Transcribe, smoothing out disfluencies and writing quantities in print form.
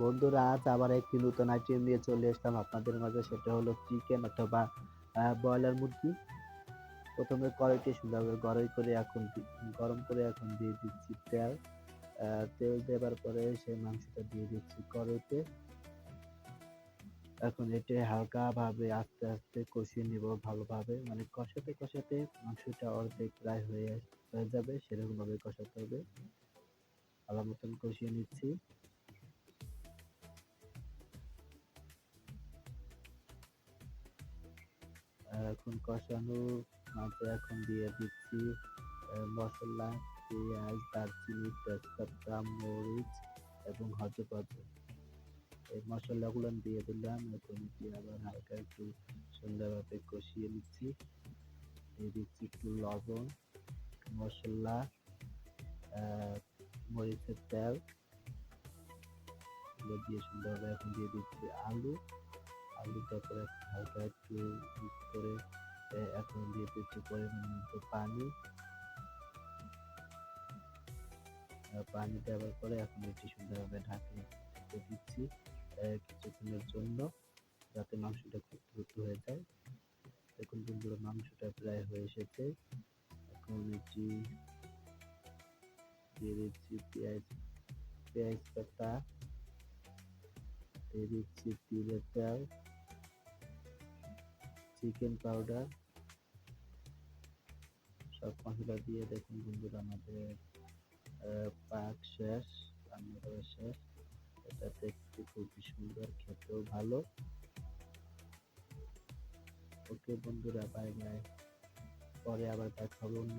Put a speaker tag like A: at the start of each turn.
A: বন্ধুরা, আজ আবার একটি নতুন আইটেম নিয়ে চলে আসলাম আপনাদের মাঝে। সেটা হলো চিকেন অথবা ব্রয়লার মুরগি। প্রথমে কড়াইটি সুন্দরভাবে গরম করে এখন দিয়ে দিচ্ছি তেল। তেল দেবার পরে সেই মাংসটা দিয়ে দিচ্ছি কড়াইতে। এখন এটি হালকাভাবে আস্তে আস্তে কষিয়ে নিব ভালোভাবে, মানে কষাতে কষাতে মাংসটা অর্ধেক প্রায় হয়ে যাবে, সেরকম ভাবে কষাতে হবে। ভালো মতন কষিয়ে নিচ্ছি। এখন কষানোর মাঝে এখন দিয়ে দিচ্ছি মসলা, পেঁয়াজ, দারচিনি, তেজপাতা, মরিচ এবং হজপাতা। এই মশলাগুলো দিয়ে দিলাম। এখন এটি আবার হালকা একটু সুন্দরভাবে কষিয়ে নিচ্ছি। দিয়ে দিচ্ছি একটু লবণ, মশলা, মরিচের তেল, এগুলো দিয়ে সুন্দরভাবে এখন দিয়ে দিচ্ছি আলু তারপরে হালকা একটু মিক্স করে এখন দিয়ে দিচ্ছি পরিমাণ মতো পানি। পানি দেওয়ার পরে এখন এটি সুন্দরভাবে ঢাকনা দিচ্ছি কিছুক্ষণের জন্য, যাতে মাংসটা খুব দ্রুত হয়ে যায়। দেখুন বন্ধুরা, মাংসটা প্রায় হয়ে এসেছে। এখন এটি দিয়ে দিচ্ছি পেঁয়াজ পাতা, দিয়ে দিচ্ছি তিলের তেল, চিকেন পাউডার, সব মশলা দিয়ে দেখুন বন্ধুরা আমাদের পাক শেষ, রান্না করা শেষ। এটা দেখতে খুবই সুন্দর, খেতেও ভালো। ওকে বন্ধুরা, বাই বাই। পরে আবার দেখা হবে অন্য